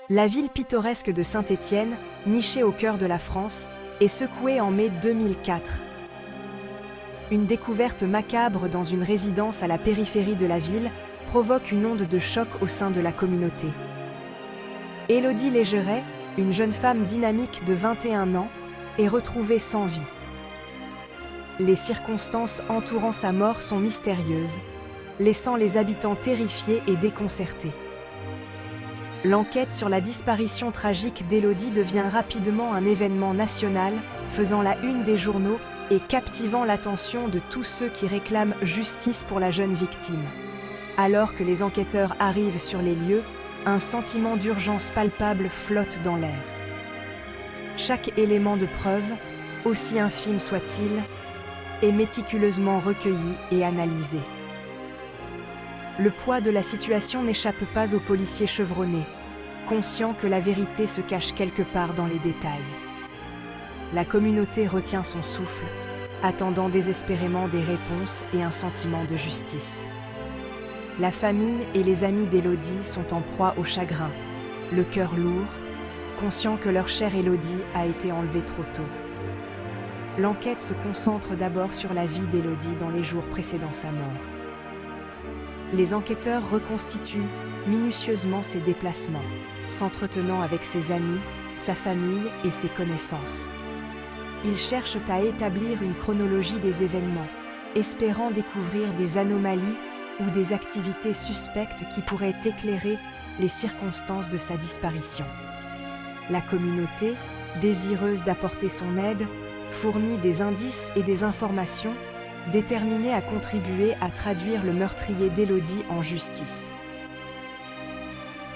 La ville pittoresque de Saint-Étienne, nichée au cœur de la France, est secouée en mai 2004. Une découverte macabre dans une résidence à la périphérie de la ville provoque une onde de choc au sein de la communauté. Élodie Légeret, une jeune femme dynamique de 21 ans, est retrouvée sans vie. Les circonstances entourant sa mort sont mystérieuses, laissant les habitants terrifiés et déconcertés. L'enquête sur la disparition tragique d'Élodie devient rapidement un événement national, faisant la une des journaux et captivant l'attention de tous ceux qui réclament justice pour la jeune victime. Alors que les enquêteurs arrivent sur les lieux, un sentiment d'urgence palpable flotte dans l'air. Chaque élément de preuve, aussi infime soit-il, est méticuleusement recueilli et analysé. Le poids de la situation n'échappe pas aux policiers chevronnés, conscients que la vérité se cache quelque part dans les détails. La communauté retient son souffle, attendant désespérément des réponses et un sentiment de justice. La famille et les amis d'Élodie sont en proie au chagrin, le cœur lourd, conscients que leur chère Élodie a été enlevée trop tôt. L'enquête se concentre d'abord sur la vie d'Élodie dans les jours précédant sa mort. Les enquêteurs reconstituent minutieusement ses déplacements, s'entretenant avec ses amis, sa famille et ses connaissances. Ils cherchent à établir une chronologie des événements, espérant découvrir des anomalies ou des activités suspectes qui pourraient éclairer les circonstances de sa disparition. La communauté, désireuse d'apporter son aide, fournit des indices et des informations déterminés à contribuer à traduire le meurtrier d'Élodie en justice.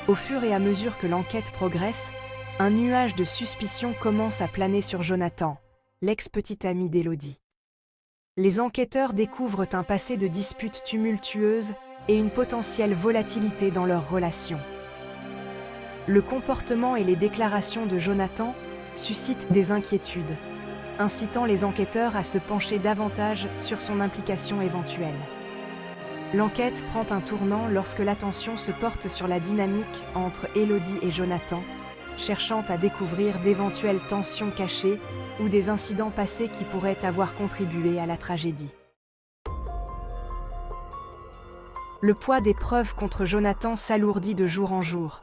Au fur et à mesure que l'enquête progresse, un nuage de suspicion commence à planer sur Jonathan, l'ex-petit ami d'Élodie. Les enquêteurs découvrent un passé de disputes tumultueuses et une potentielle volatilité dans leurs relations. Le comportement et les déclarations de Jonathan suscitent des inquiétudes, incitant les enquêteurs à se pencher davantage sur son implication éventuelle. L'enquête prend un tournant lorsque l'attention se porte sur la dynamique entre Élodie et Jonathan, cherchant à découvrir d'éventuelles tensions cachées ou des incidents passés qui pourraient avoir contribué à la tragédie. Le poids des preuves contre Jonathan s'alourdit de jour en jour.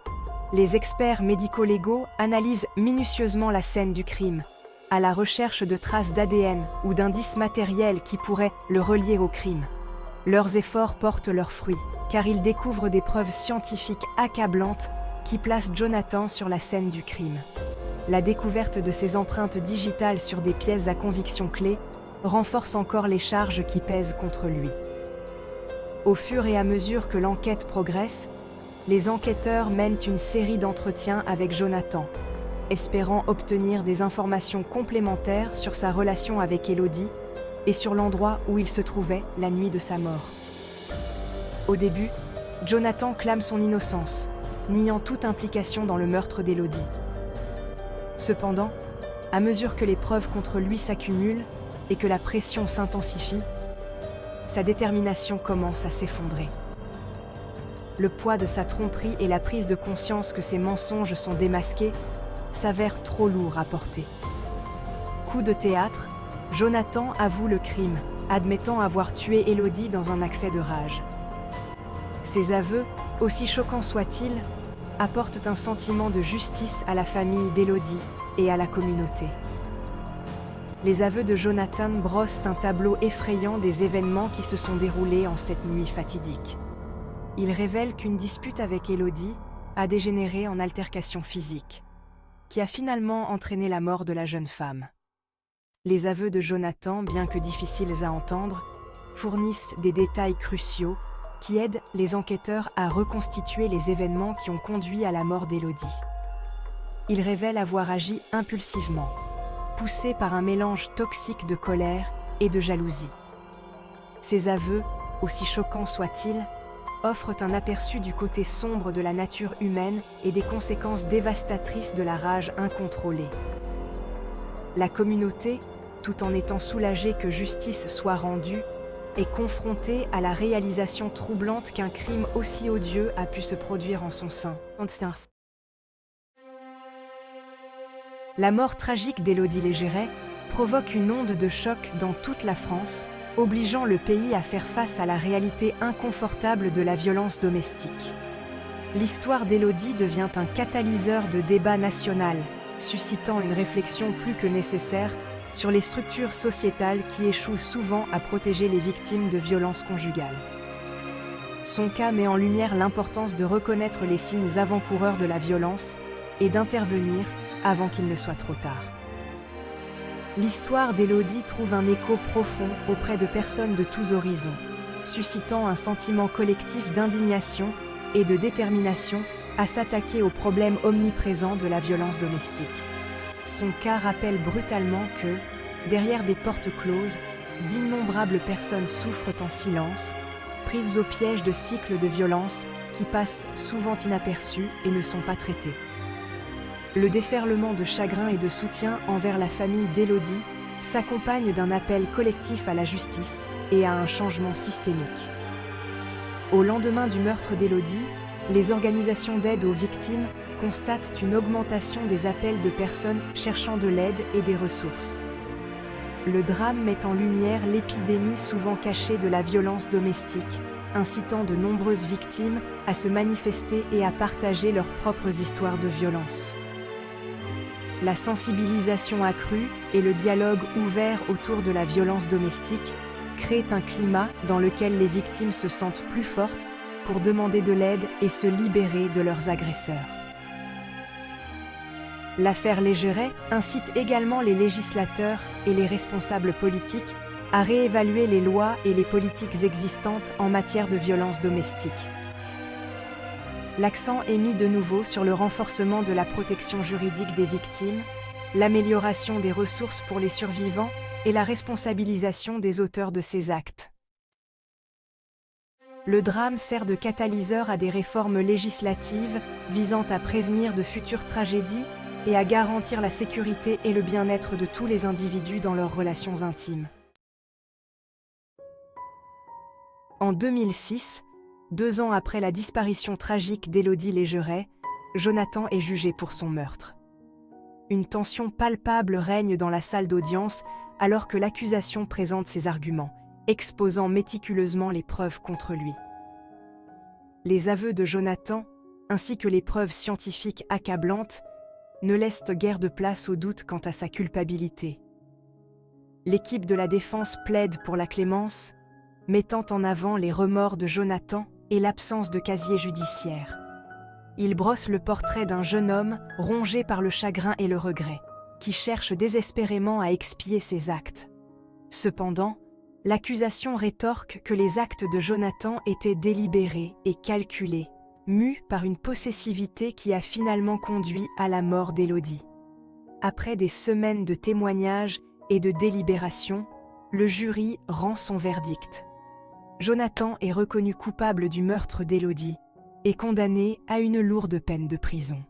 Les experts médico-légaux analysent minutieusement la scène du crime, à la recherche de traces d'ADN ou d'indices matériels qui pourraient le relier au crime. Leurs efforts portent leurs fruits, car ils découvrent des preuves scientifiques accablantes qui placent Jonathan sur la scène du crime. La découverte de ses empreintes digitales sur des pièces à conviction clé renforce encore les charges qui pèsent contre lui. Au fur et à mesure que l'enquête progresse, les enquêteurs mènent une série d'entretiens avec Jonathan, espérant obtenir des informations complémentaires sur sa relation avec Élodie et sur l'endroit où il se trouvait la nuit de sa mort. Au début, Jonathan clame son innocence, niant toute implication dans le meurtre d'Élodie. Cependant, à mesure que les preuves contre lui s'accumulent et que la pression s'intensifie, sa détermination commence à s'effondrer. Le poids de sa tromperie et la prise de conscience que ses mensonges sont démasqués s'avèrent trop lourds à porter. Coup de théâtre, Jonathan avoue le crime, admettant avoir tué Élodie dans un accès de rage. Ces aveux, aussi choquants soient-ils, apportent un sentiment de justice à la famille d'Élodie et à la communauté. Les aveux de Jonathan brossent un tableau effrayant des événements qui se sont déroulés en cette nuit fatidique. Ils révèlent qu'une dispute avec Élodie a dégénéré en altercation physique, qui a finalement entraîné la mort de la jeune femme. Les aveux de Jonathan, bien que difficiles à entendre, fournissent des détails cruciaux qui aident les enquêteurs à reconstituer les événements qui ont conduit à la mort d'Élodie. Ils révèlent avoir agi impulsivement, poussé par un mélange toxique de colère et de jalousie. Ces aveux, aussi choquants soient-ils, offrent un aperçu du côté sombre de la nature humaine et des conséquences dévastatrices de la rage incontrôlée. La communauté, tout en étant soulagée que justice soit rendue, est confrontée à la réalisation troublante qu'un crime aussi odieux a pu se produire en son sein. La mort tragique d'Élodie Légeret provoque une onde de choc dans toute la France, obligeant le pays à faire face à la réalité inconfortable de la violence domestique. L'histoire d'Élodie devient un catalyseur de débat national, suscitant une réflexion plus que nécessaire sur les structures sociétales qui échouent souvent à protéger les victimes de violences conjugales. Son cas met en lumière l'importance de reconnaître les signes avant-coureurs de la violence et d'intervenir avant qu'il ne soit trop tard. L'histoire d'Élodie trouve un écho profond auprès de personnes de tous horizons, suscitant un sentiment collectif d'indignation et de détermination à s'attaquer aux problèmes omniprésents de la violence domestique. Son cas rappelle brutalement que, derrière des portes closes, d'innombrables personnes souffrent en silence, prises au piège de cycles de violence qui passent souvent inaperçus et ne sont pas traités. Le déferlement de chagrin et de soutien envers la famille d'Élodie s'accompagne d'un appel collectif à la justice et à un changement systémique. Au lendemain du meurtre d'Élodie, les organisations d'aide aux victimes constatent une augmentation des appels de personnes cherchant de l'aide et des ressources. Le drame met en lumière l'épidémie souvent cachée de la violence domestique, incitant de nombreuses victimes à se manifester et à partager leurs propres histoires de violence. La sensibilisation accrue et le dialogue ouvert autour de la violence domestique créent un climat dans lequel les victimes se sentent plus fortes pour demander de l'aide et se libérer de leurs agresseurs. L'affaire Légeret incite également les législateurs et les responsables politiques à réévaluer les lois et les politiques existantes en matière de violence domestique. L'accent est mis de nouveau sur le renforcement de la protection juridique des victimes, l'amélioration des ressources pour les survivants et la responsabilisation des auteurs de ces actes. Le drame sert de catalyseur à des réformes législatives visant à prévenir de futures tragédies et à garantir la sécurité et le bien-être de tous les individus dans leurs relations intimes. En 2006, 2 ans après la disparition tragique d'Élodie Légeret, Jonathan est jugé pour son meurtre. Une tension palpable règne dans la salle d'audience alors que l'accusation présente ses arguments, exposant méticuleusement les preuves contre lui. Les aveux de Jonathan, ainsi que les preuves scientifiques accablantes, ne laissent guère de place au doute quant à sa culpabilité. L'équipe de la défense plaide pour la clémence, mettant en avant les remords de Jonathan et l'absence de casier judiciaire. Il brosse le portrait d'un jeune homme rongé par le chagrin et le regret, qui cherche désespérément à expier ses actes. Cependant, l'accusation rétorque que les actes de Jonathan étaient délibérés et calculés, mus par une possessivité qui a finalement conduit à la mort d'Élodie. Après des semaines de témoignages et de délibérations, le jury rend son verdict. Jonathan est reconnu coupable du meurtre d'Élodie et condamné à une lourde peine de prison.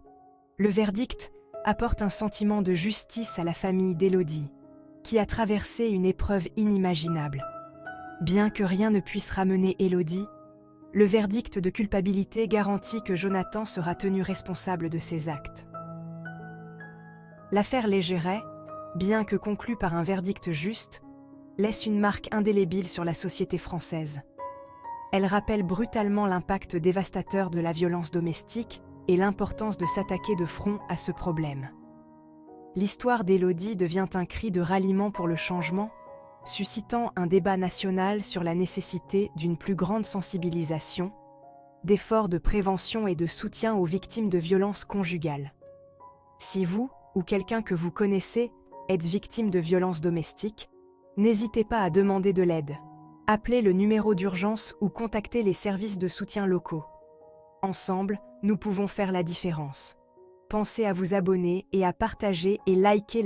Le verdict apporte un sentiment de justice à la famille d'Élodie, qui a traversé une épreuve inimaginable. Bien que rien ne puisse ramener Élodie, le verdict de culpabilité garantit que Jonathan sera tenu responsable de ses actes. L'affaire Légeret, bien que conclue par un verdict juste, laisse une marque indélébile sur la société française. Elle rappelle brutalement l'impact dévastateur de la violence domestique et l'importance de s'attaquer de front à ce problème. L'histoire d'Élodie devient un cri de ralliement pour le changement, suscitant un débat national sur la nécessité d'une plus grande sensibilisation, d'efforts de prévention et de soutien aux victimes de violences conjugales. Si vous, ou quelqu'un que vous connaissez, êtes victime de violences domestiques, n'hésitez pas à demander de l'aide. Appelez le numéro d'urgence ou contactez les services de soutien locaux. Ensemble, nous pouvons faire la différence. Pensez à vous abonner et à partager et liker la